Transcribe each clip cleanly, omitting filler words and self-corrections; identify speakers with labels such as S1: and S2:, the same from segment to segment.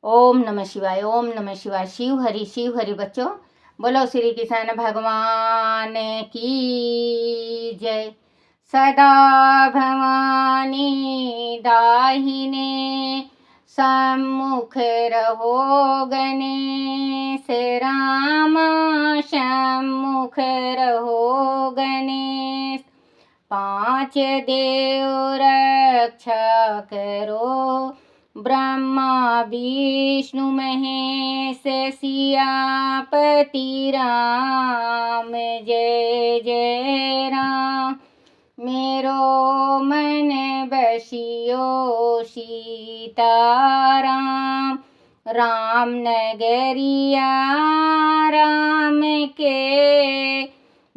S1: ओम नमः शिवाय, ओम नमः शिवाय। शिव हरि बच्चों, बोलो श्री कृष्ण भगवान की जय। सदा भवानी दाहिने सम्मुख रहो, गणेश राम सम्मुख रहो गणेश। पांच देव रक्षा करो, ब्रह्मा विष्णु महेश सियापति राम। जय जय राम। मेरो मन बसियो सीताराम। राम नगरिया राम के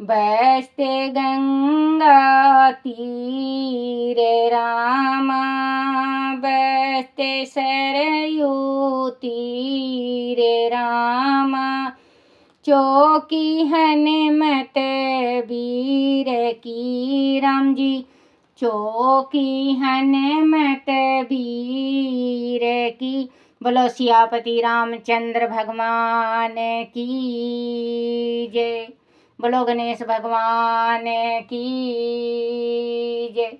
S1: बसते गंगा तीर रामा। बसते सरयू तीर रामा। चौकी हनुमत वीर की राम जी। चौकी हनुमत वीर की। बोलो सियापति रामचंद्र भगवान की जय। बोलो गणेश भगवान की जय।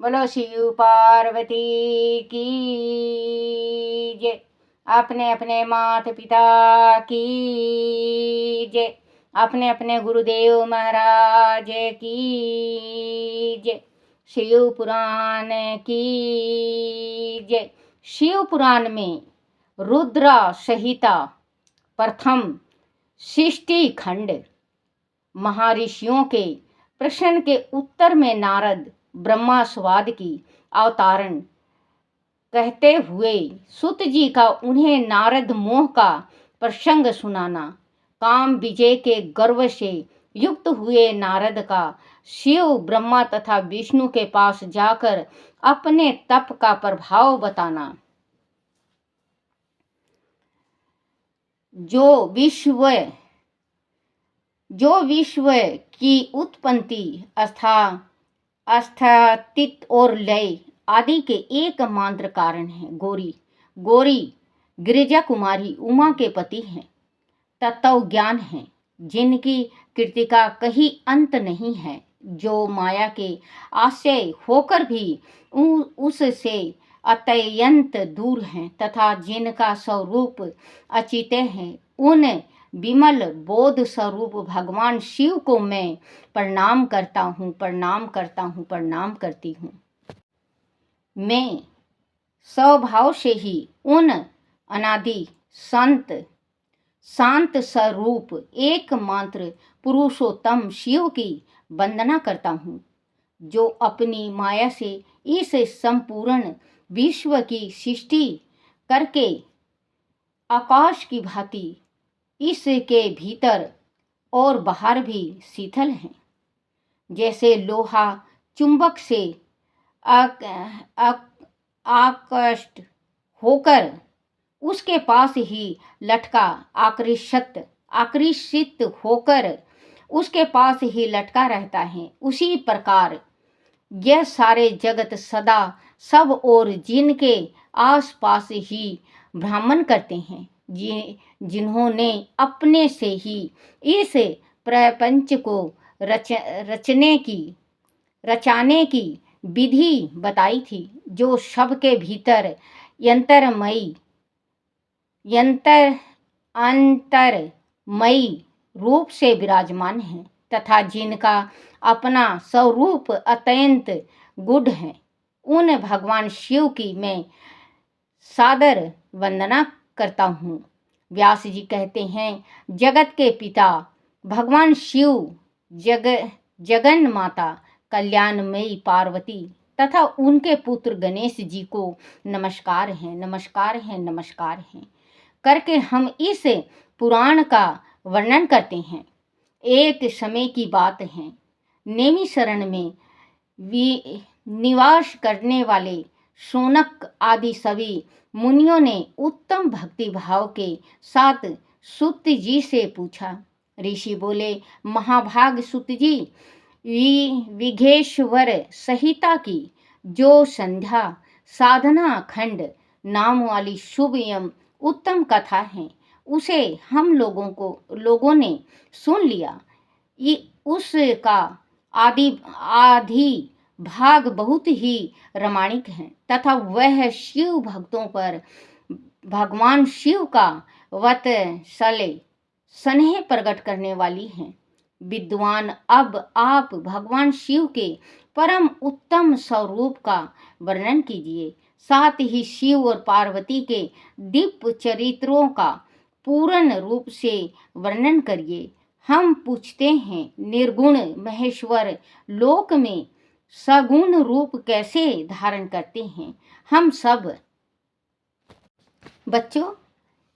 S1: बोलो शिव पार्वती की जय। अपने अपने माता पिता की जय। अपने अपने गुरुदेव महाराज की जय। शिव पुराण की जय। शिव पुराण में रुद्र संहिता प्रथम सृष्टि खंड महर्षियों के प्रश्न के उत्तर में नारद ब्रह्मास्वाद की अवतारण कहते हुए सूत जी का उन्हें नारद मोह का प्रसंग सुनाना। काम विजय के गर्व से युक्त हुए नारद का शिव ब्रह्मा तथा विष्णु के पास जाकर अपने तप का प्रभाव बताना। जो विश्व की उत्पत्ति, अस्तित्व और लय आदि के एकमात्र कारण है। गौरी गिरिजा कुमारी उमा के पति हैं, तत्व ज्ञान है, जिनकी कीर्ति का कहीं अंत नहीं है, जो माया के आश्रय होकर भी उससे अत्यंत दूर हैं तथा जिनका स्वरूप अचित है। उन विमल बोध स्वरूप भगवान शिव को मैं प्रणाम करता हूँ, प्रणाम करती हूँ। मैं स्वभाव से ही उन अनादि शांत स्वरूप एकमात्र पुरुषोत्तम शिव की वंदना करता हूँ, जो अपनी माया से इस संपूर्ण विश्व की सृष्टि करके आकाश की भांति इसके भीतर और बाहर भी शीतल हैं। जैसे लोहा चुंबक से आकर्षित होकर उसके पास ही लटका आकर्षित होकर उसके पास ही लटका रहता है, उसी प्रकार यह सारे जगत सदा सब और जिनके आसपास ही भ्रमण करते हैं, जिन्होंने अपने से ही इस प्रपंच को रचाने की विधि बताई थी, जो सबके भीतर अंतरमयी रूप से विराजमान है तथा जिनका अपना स्वरूप अत्यंत गूढ़ है। उन भगवान शिव की मैं सादर वंदना करता हूँ। व्यास जी कहते हैं, जगत के पिता भगवान शिव, जगन माता कल्याणमयी पार्वती तथा उनके पुत्र गणेश जी को नमस्कार है करके हम इस पुराण का वर्णन करते हैं। एक समय की बात है, नैमिषारण्य में निवास करने वाले शौनक आदि सभी मुनियों ने उत्तम भक्ति भाव के साथ सूत जी से पूछा। ऋषि बोले, महाभाग सूत जी, विघ्नेश्वर संहिता की जो संध्या साधना खंड नाम वाली शुभ एवं उत्तम कथा है, उसे हम लोगों ने सुन लिया। ये उसका आदि भाग बहुत ही रामायणिक है तथा वह शिव भक्तों पर भगवान शिव का वात्सल्य स्नेह प्रकट करने वाली है। विद्वान, अब आप भगवान शिव के परम उत्तम स्वरूप का वर्णन कीजिए, साथ ही शिव और पार्वती के दिव्य चरित्रों का पूर्ण रूप से वर्णन करिए। हम पूछते हैं, निर्गुण महेश्वर लोक में सगुण रूप कैसे धारण करते हैं? हम सब बच्चों,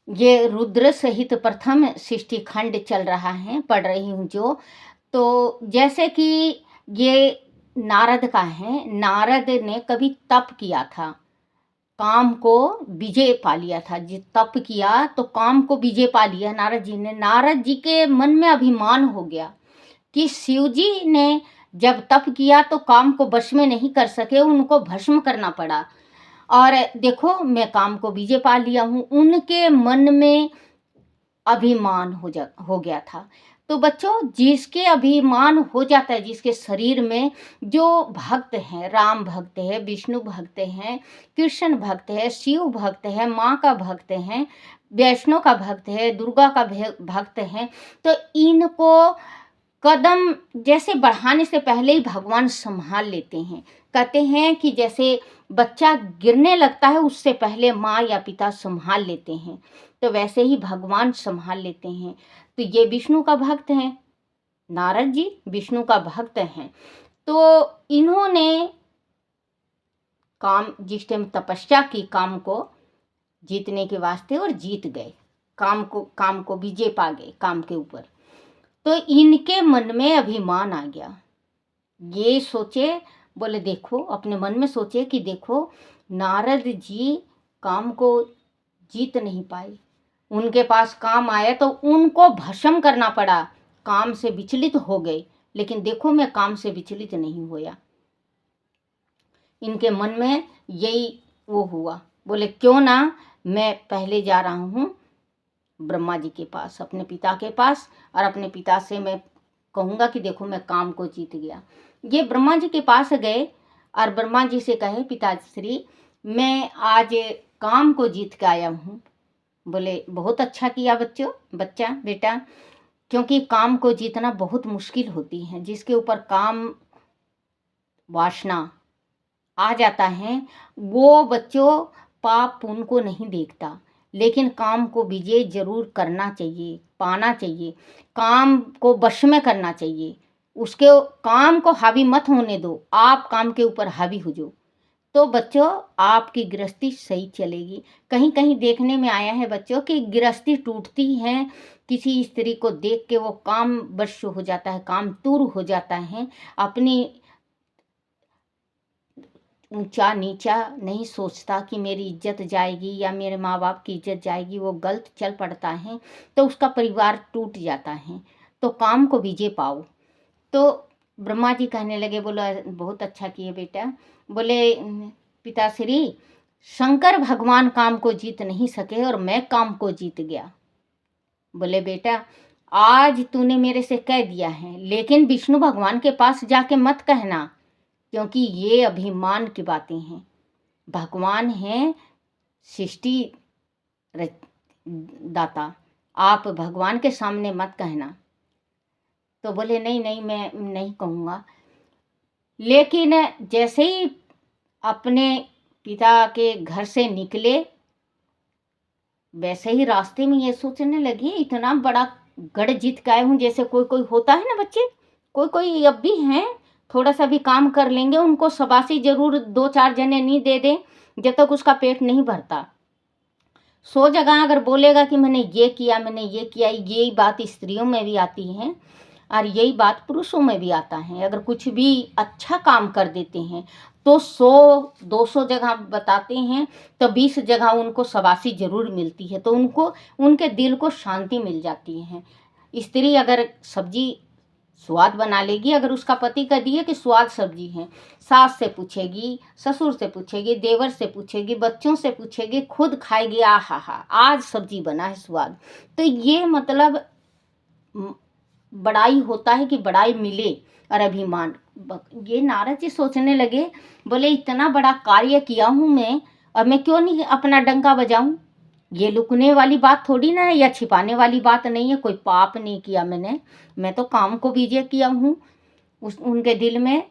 S1: ये रुद्र सहित प्रथम सृष्टि खंड चल रहा है, पढ़ रही हूँ जो। तो जैसे कि ये नारद का है, नारद ने कभी तप किया था, काम को विजय पा लिया था। जी तप किया तो काम को विजय पा लिया नारद जी ने। नारद जी के मन में अभिमान हो गया कि शिव जी ने जब तप किया तो काम को वश में नहीं कर सके, उनको भस्म करना पड़ा। और देखो मैं काम को विजय पा लिया हूँ, उनके मन में अभिमान हो गया था। तो बच्चों, जिसके अभिमान हो जाता है, जिसके शरीर में, जो भक्त हैं, राम भक्त है, विष्णु भक्त हैं, कृष्ण भक्त है, शिव भक्त है, माँ का भक्त है, वैष्णो का भक्त है, दुर्गा का भक्त है, तो इनको कदम जैसे बढ़ाने से पहले ही भगवान संभाल लेते हैं। कहते हैं कि जैसे बच्चा गिरने लगता है उससे पहले माँ या पिता संभाल लेते हैं, तो वैसे ही भगवान संभाल लेते हैं। तो ये विष्णु का भक्त हैं, नारद जी विष्णु का भक्त हैं। तो इन्होंने काम जिस टाइम तपस्या की काम को जीतने के वास्ते, और जीत गए, काम को विजय पा गए काम के ऊपर। तो इनके मन में अभिमान आ गया। ये सोचे, बोले देखो, अपने मन में सोचे कि देखो नारद जी काम को जीत नहीं पाए, उनके पास काम आया तो उनको भस्म करना पड़ा, काम से विचलित हो गए, लेकिन देखो मैं काम से विचलित नहीं होया। इनके मन में यही वो हुआ, बोले क्यों ना मैं पहले जा रहा हूँ ब्रह्मा जी के पास, अपने पिता के पास, और अपने पिता से मैं कहूँगा कि देखो मैं काम को जीत गया। ये ब्रह्मा जी के पास गए और ब्रह्मा जी से कहे, पिताश्री मैं आज काम को जीत के आया हूँ। बोले बहुत अच्छा किया बेटा, क्योंकि काम को जीतना बहुत मुश्किल होती है। जिसके ऊपर काम वासना आ जाता है वो बच्चों पाप पुण्य को नहीं देखता, लेकिन काम को विजय जरूर करना चाहिए, पाना चाहिए, काम को वश में करना चाहिए, उसके काम को हावी मत होने दो, आप काम के ऊपर हावी हो जाओ, तो बच्चों आपकी गृहस्थी सही चलेगी। कहीं कहीं देखने में आया है बच्चों कि गृहस्थी टूटती है, किसी स्त्री को देख के वो काम वश हो जाता है, काम दूर हो जाता है, अपनी ऊंचा नीचा नहीं सोचता कि मेरी इज्जत जाएगी या मेरे माँ बाप की इज्जत जाएगी, वो गलत चल पड़ता है तो उसका परिवार टूट जाता है। तो काम को विजय पाओ। तो ब्रह्मा जी कहने लगे, बोला बहुत अच्छा किए बेटा। बोले पिताश्री शंकर भगवान काम को जीत नहीं सके और मैं काम को जीत गया। बोले बेटा आज तूने मेरे से कह दिया है, लेकिन विष्णु भगवान के पास जाके मत कहना, क्योंकि ये अभिमान की बातें हैं। भगवान हैं सृष्टि दाता, आप भगवान के सामने मत कहना। तो बोले नहीं नहीं मैं नहीं कहूँगा। लेकिन जैसे ही अपने पिता के घर से निकले, वैसे ही रास्ते में ये सोचने लगी इतना बड़ा गढ़ जीत के आए हूँ। जैसे कोई होता है ना बच्चे, कोई अब भी हैं, थोड़ा सा भी काम कर लेंगे उनको शाबाशी जरूर 2-4 जने नहीं दे दें जब तक उसका पेट नहीं भरता। 100 जगह अगर बोलेगा कि मैंने ये किया, यही बात स्त्रियों में भी आती है और यही बात पुरुषों में भी आता है। अगर कुछ भी अच्छा काम कर देते हैं तो 100-200 जगह बताते हैं, तो 20 जगह उनको शाबाशी जरूर मिलती है, तो उनके दिल को शांति मिल जाती है। स्त्री अगर सब्जी स्वाद बना लेगी। अगर उसका पति कह दिए कि स्वाद सब्जी है, सास से पूछेगी, ससुर से पूछेगी, देवर से पूछेगी, बच्चों से पूछेगी, खुद खाएगी, आ हा हा आज सब्जी बना है स्वाद। तो ये मतलब बड़ाई होता है कि बड़ाई मिले और अभिमान। ये नारद जी सोचने लगे, बोले इतना बड़ा कार्य किया हूँ मैं, और मैं क्यों नहीं अपना डंका बजाऊं। ये लुकने वाली बात थोड़ी ना है या छिपाने वाली बात नहीं है, कोई पाप नहीं किया मैंने, मैं तो काम को विजय किया हूँ। उनके दिल में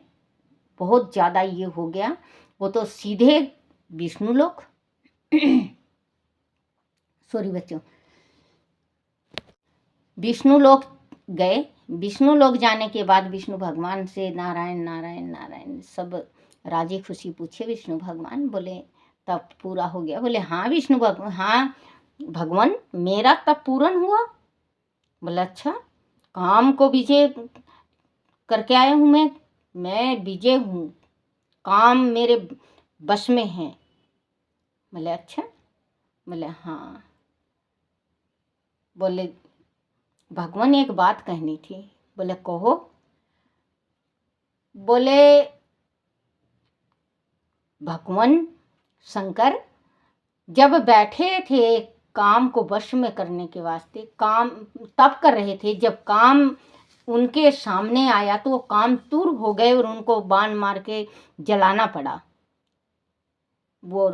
S1: बहुत ज़्यादा ये हो गया, वो तो सीधे विष्णु लोक सॉरी बच्चों, विष्णु लोक गए। विष्णु लोक जाने के बाद विष्णु भगवान से नारायण नारायण नारायण सब राजी खुशी पूछे विष्णु भगवान। बोले तब पूरा हो गया। बोले हाँ विष्णु भगवान, हाँ भगवान मेरा तब पूर्ण हुआ। बोले अच्छा, काम को विजय करके आया हूँ मैं विजय हूँ, काम मेरे बस में है। बोले अच्छा, बोले हाँ। बोले भगवान एक बात कहनी थी। बोले कहो। बोले भगवान शंकर जब बैठे थे काम को वश में करने के वास्ते, काम तब कर रहे थे, जब काम उनके सामने आया तो वो काम दूर हो गए और उनको बाण मार के जलाना पड़ा। वो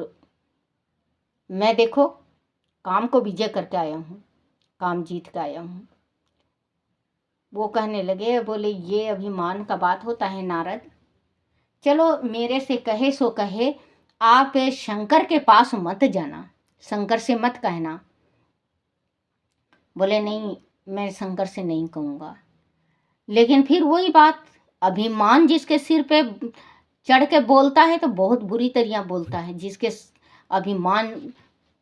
S1: मैं देखो काम को विजय करके आया हूँ, काम जीत के आया हूँ। वो कहने लगे, बोले ये अभिमान का बात होता है नारद, चलो मेरे से कहे सो कहे, आप शंकर के पास मत जाना, शंकर से मत कहना। बोले नहीं मैं शंकर से नहीं कहूँगा। लेकिन फिर वही बात, अभिमान जिसके सिर पे चढ़ के बोलता है तो बहुत बुरी तरह बोलता है। जिसके अभिमान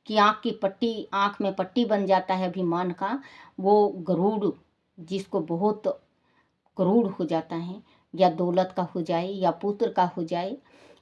S1: की आँख में पट्टी बन जाता है अभिमान का, वो गरुड़, जिसको बहुत क्रूर हो जाता है, या दौलत का हो जाए, या पुत्र का हो जाए,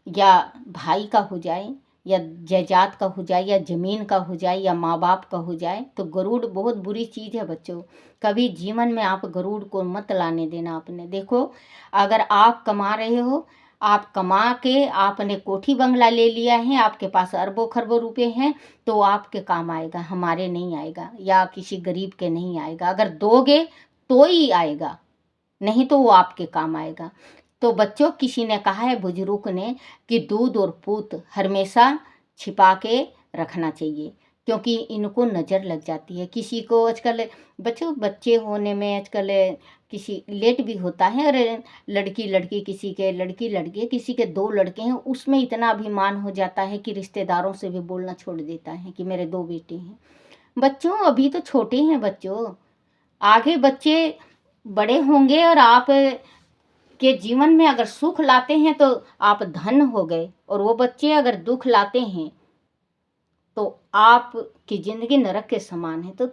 S1: या भाई का हो जाए, या जायदाद का हो जाए, या ज़मीन का हो जाए, या माँ बाप का हो जाए, तो गरुड़ बहुत बुरी चीज़ है बच्चों। कभी जीवन में आप गरुड़ को मत लाने देना अपने। देखो अगर आप कमा रहे हो, आप कमा के आपने कोठी बंगला ले लिया है, आपके पास अरबों खरबों रुपए हैं, तो आपके काम आएगा, हमारे नहीं आएगा, या किसी गरीब के नहीं आएगा। अगर दोगे तो ही आएगा, नहीं तो वो आपके काम आएगा। तो बच्चों किसी ने कहा है, बुजुर्ग ने, कि दूध और पूत हमेशा छिपा के रखना चाहिए, क्योंकि इनको नज़र लग जाती है। किसी को आजकल बच्चों बच्चे होने में आजकल किसी लेट भी होता है, और लड़की किसी के, लड़की किसी के 2 लड़के हैं, उसमें इतना अभिमान हो जाता है कि रिश्तेदारों से भी बोलना छोड़ देता है कि मेरे 2 बेटे हैं। बच्चों अभी तो छोटे हैं बच्चों, आगे बच्चे बड़े होंगे और आप के जीवन में अगर सुख लाते हैं तो आप धन हो गए, और वो बच्चे अगर दुख लाते हैं तो आपकी ज़िंदगी नरक के समान है। तो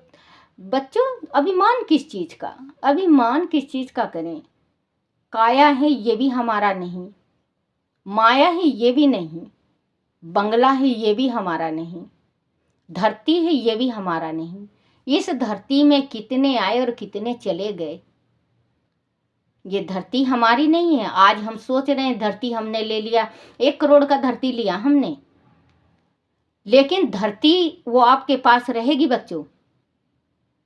S1: बच्चों अभिमान किस चीज़ का, अभिमान किस चीज़ का करें। काया है ये भी हमारा नहीं, माया है ये भी नहीं, बंगला है ये भी हमारा नहीं, धरती है ये भी हमारा नहीं। इस धरती में कितने आए और कितने चले गए, ये धरती हमारी नहीं है। आज हम सोच रहे हैं धरती हमने ले लिया, 1 करोड़ का धरती लिया हमने, लेकिन धरती वो आपके पास रहेगी बच्चों,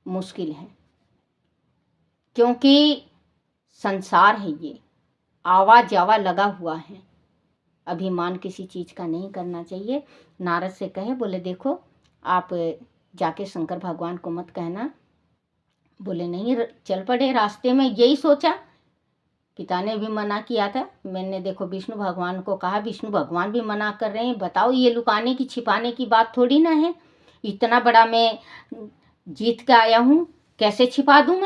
S1: मुश्किल है। क्योंकि संसार है ये, आवा जावा लगा हुआ है। अभिमान किसी चीज़ का नहीं करना चाहिए। नारद से कहे, बोले देखो आप जाके शंकर भगवान को मत कहना। बोले नहीं, चल पड़े रास्ते में, यही सोचा, पिता ने भी मना किया था, मैंने देखो विष्णु भगवान को कहा, विष्णु भगवान भी मना कर रहे हैं। बताओ ये लुकाने की छिपाने की बात थोड़ी ना है, इतना बड़ा मैं जीत के आया हूँ, कैसे छिपा दूँ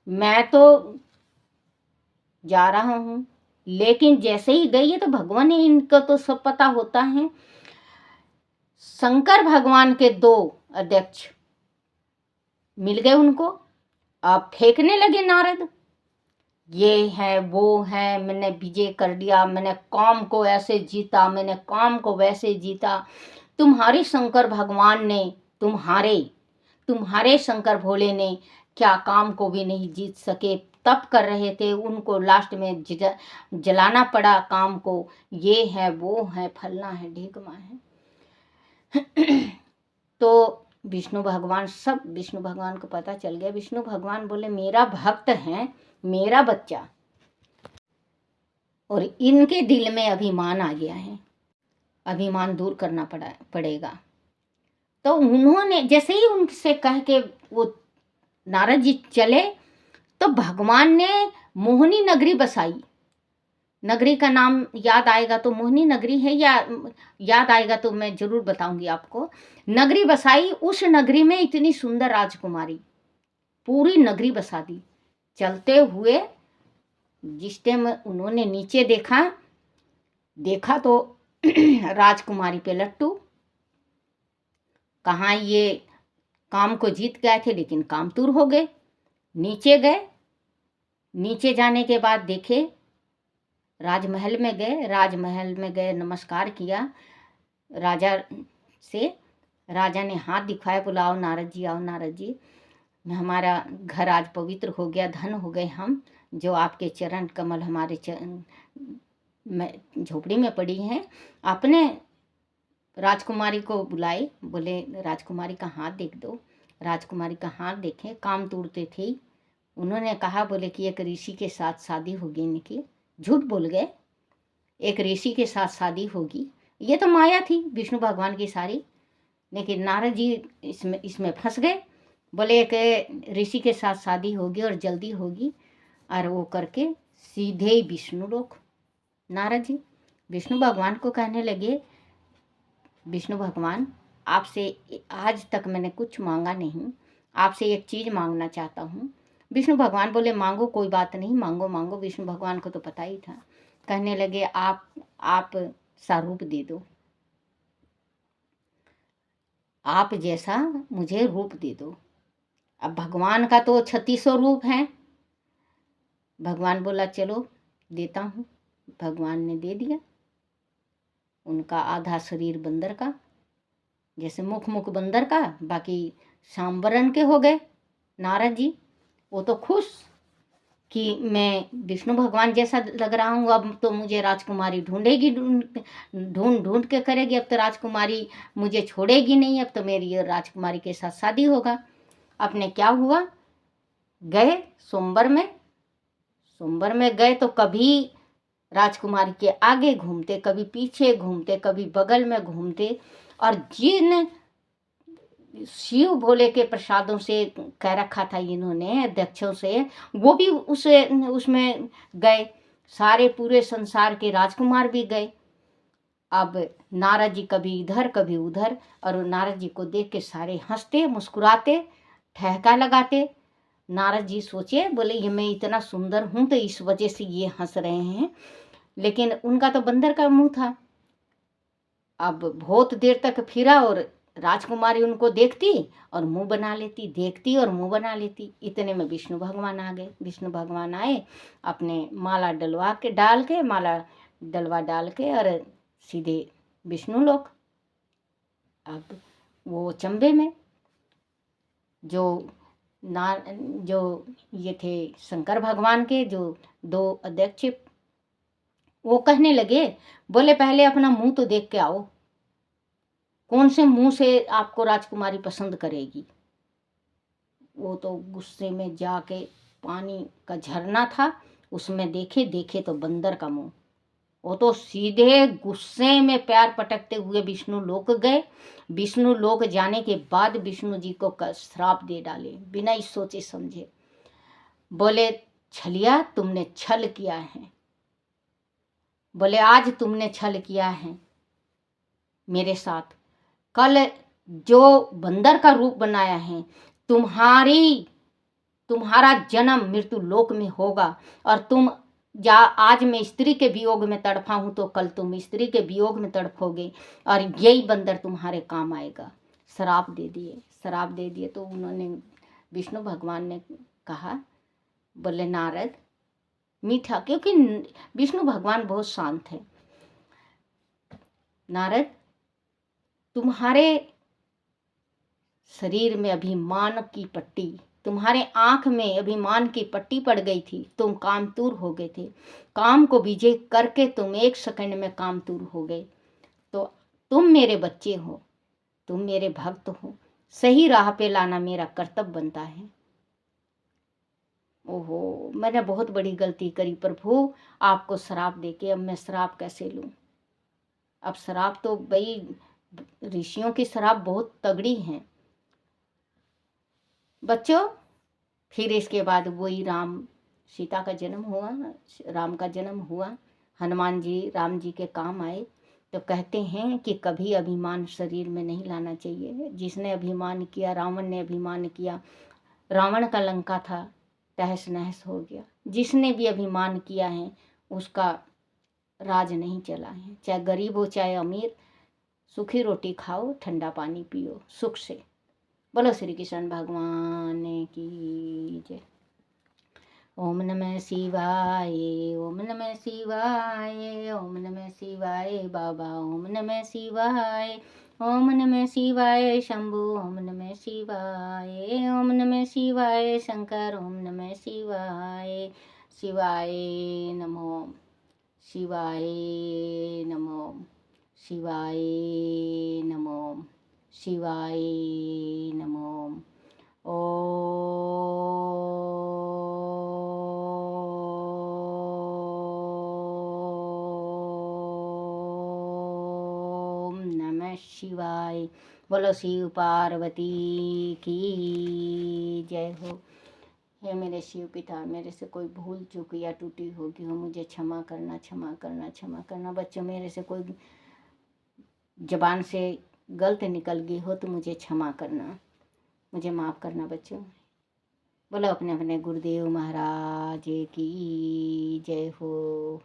S1: मैं तो जा रहा हूँ। लेकिन जैसे ही गई है तो भगवान ने, इनको तो सब पता होता है। शंकर भगवान के 2 अध्यक्ष मिल गए उनको, अब फेंकने लगे नारद, ये है वो है, मैंने विजय कर दिया, मैंने काम को ऐसे जीता, मैंने काम को वैसे जीता। तुम्हारे शंकर भगवान ने, तुम्हारे शंकर भोले ने क्या काम को भी नहीं जीत सके, तप कर रहे थे, उनको लास्ट में जलाना पड़ा काम को। ये है, वो है, फलना है, ढीकमा है। तो विष्णु भगवान, सब विष्णु भगवान को पता चल गया। विष्णु भगवान बोले मेरा भक्त है, मेरा बच्चा, और इनके दिल में अभिमान आ गया है, अभिमान दूर करना पड़ेगा। तो उन्होंने जैसे ही उनसे कह के वो नारद जी चले, तो भगवान ने मोहिनी नगरी बसाई। नगरी का नाम याद आएगा तो, मोहिनी नगरी है या याद आएगा तो मैं जरूर बताऊंगी आपको। नगरी बसाई, उस नगरी में इतनी सुंदर राजकुमारी, पूरी नगरी बसा दी। चलते हुए जिस टाइम उन्होंने नीचे देखा तो राजकुमारी पे लट्टू। कहाँ ये काम को जीत गए थे, लेकिन काम दूर हो गए। नीचे गए, नीचे जाने के बाद देखे, राजमहल में गए, नमस्कार किया राजा से। राजा ने हाथ दिखाया, बोला आओ नारद जी, आओ नारद जी, हमारा घर आज पवित्र हो गया, धन हो गए हम, जो आपके चरण कमल हमारे झोपड़ी में पड़ी हैं। आपने राजकुमारी को बुलाए, बोले राजकुमारी का हाथ देख दो। राजकुमारी का हाथ देखे, काम तोड़ते थे। उन्होंने कहा, बोले कि एक ऋषि के साथ शादी होगी इनकी। झूठ बोल गए, एक ऋषि के साथ शादी होगी। ये तो माया थी विष्णु भगवान की सारी, लेकिन नारद जी इसमें फंस गए। बोले एक ऋषि के साथ शादी होगी और जल्दी होगी, और वो करके सीधे विष्णु लोक। नारद जी विष्णु भगवान को कहने लगे, विष्णु भगवान आपसे आज तक मैंने कुछ मांगा नहीं, आपसे एक चीज़ मांगना चाहता हूँ। विष्णु भगवान बोले मांगो, कोई बात नहीं, मांगो मांगो। विष्णु भगवान को तो पता ही था। कहने लगे आप सा रूप दे दो, आप जैसा मुझे रूप दे दो। अब भगवान का तो 3600 रूप हैं। भगवान बोला चलो देता हूँ। भगवान ने दे दिया। उनका आधा शरीर बंदर का, जैसे मुख बंदर का, बाकी सांबरन के हो गए नारद जी। वो तो खुश कि मैं विष्णु भगवान जैसा लग रहा हूँ, अब तो मुझे राजकुमारी ढूंढेगी, ढूंढ के करेगी। अब तो राजकुमारी मुझे छोड़ेगी नहीं, अब तो मेरी राजकुमारी के साथ शादी होगा। अपने क्या हुआ, गए सोमवार में गए तो कभी राजकुमारी के आगे घूमते, कभी पीछे घूमते, कभी बगल में घूमते, और जिन शिव भोले के प्रसादों से कह रखा था इन्होंने दक्षों से, वो भी उसमें गए। सारे पूरे संसार के राजकुमार भी गए। अब नारद जी कभी इधर कभी उधर, और नारद जी को देख के सारे हंसते, मुस्कुराते, ठहका लगाते। नारद जी सोचे, बोले ये मैं इतना सुंदर हूँ तो इस वजह से ये हंस रहे हैं, लेकिन उनका तो बंदर का मुंह था। अब बहुत देर तक फिरा और राजकुमारी उनको देखती और मुंह बना लेती, देखती और मुंह बना लेती। इतने में विष्णु भगवान आ गए। विष्णु भगवान आए, अपने माला डाल के और सीधे विष्णु लोक। अब वो चंबे में जो ये थे शंकर भगवान के जो 2 अध्यक्ष, वो कहने लगे, बोले पहले अपना मुंह तो देख के आओ, कौन से मुंह से आपको राजकुमारी पसंद करेगी। वो तो गुस्से में जाके, पानी का झरना था उसमें देखे तो बंदर का मुंह। वो तो सीधे गुस्से में पैर पटकते हुए विष्णु लोक गए। विष्णु लोक जाने के बाद विष्णु जी को श्राप दे डाले बिना ही सोचे समझे। बोले छलिया, तुमने छल किया है। बोले आज तुमने छल किया है मेरे साथ। कल जो बंदर का रूप बनाया है, तुम्हारा जन्म मृत्यु लोक में होगा, और आज मैं स्त्री के वियोग में तड़फा हूं तो कल तुम स्त्री के वियोग में तड़फोगे, और यही बंदर तुम्हारे काम आएगा। श्राप दे दिए। तो उन्होंने, विष्णु भगवान ने कहा, बोले नारद मीठा, क्योंकि विष्णु भगवान बहुत शांत है। नारद तुम्हारे शरीर में अभिमान की पट्टी तुम्हारे आँख में अभिमान की पट्टी पड़ गई थी, तुम कामतूर हो गए थे। काम को विजय करके तुम 1 सेकंड में कामतूर हो गए। तो तुम मेरे बच्चे हो, तुम मेरे भक्त हो, सही राह पे लाना मेरा कर्तव्य बनता है। ओहो! मैंने बहुत बड़ी गलती करी प्रभु, आपको श्राप देके। अब मैं श्राप कैसे लूँ? अब श्राप तो भई ऋषियों की श्राप बहुत तगड़ी हैं। बच्चों, फिर इसके बाद वही राम सीता का जन्म हुआ, राम का जन्म हुआ। हनुमान जी राम जी के काम आए। तो कहते हैं कि कभी अभिमान शरीर में नहीं लाना चाहिए। जिसने अभिमान किया, रावण ने अभिमान किया, रावण का लंका था तहस नहस हो गया। जिसने भी अभिमान किया है उसका राज नहीं चला है। चाहे गरीब हो चाहे अमीर, सूखी रोटी खाओ, ठंडा पानी पियो सुख से। बोलो श्री कृष्ण भगवान की जय। ओम नमः शिवाय, ओम नमः शिवाय, ओम नमः शिवाय बाबा, ओम नमः शिवाय, ओम नमः शिवाय शंभु, ओम नमः शिवाय, ओम नमः शिवाय शंकर, ओम नमः शिवाय। शिवाय नमो, शिवाय नमो, शिवाय नमो, शिवाय नमो। ओम नमः शिवाय। बोलो शिव पार्वती की जय हो। हे मेरे शिव पिता, मेरे से कोई भूल चूक या टूटी होगी हो मुझे क्षमा करना, क्षमा करना, क्षमा करना। बच्चों, मेरे से कोई जबान से गलत निकल गई हो तो मुझे क्षमा करना, मुझे माफ़ करना बच्चों। बोलो अपने अपने गुरुदेव महाराज की जय हो।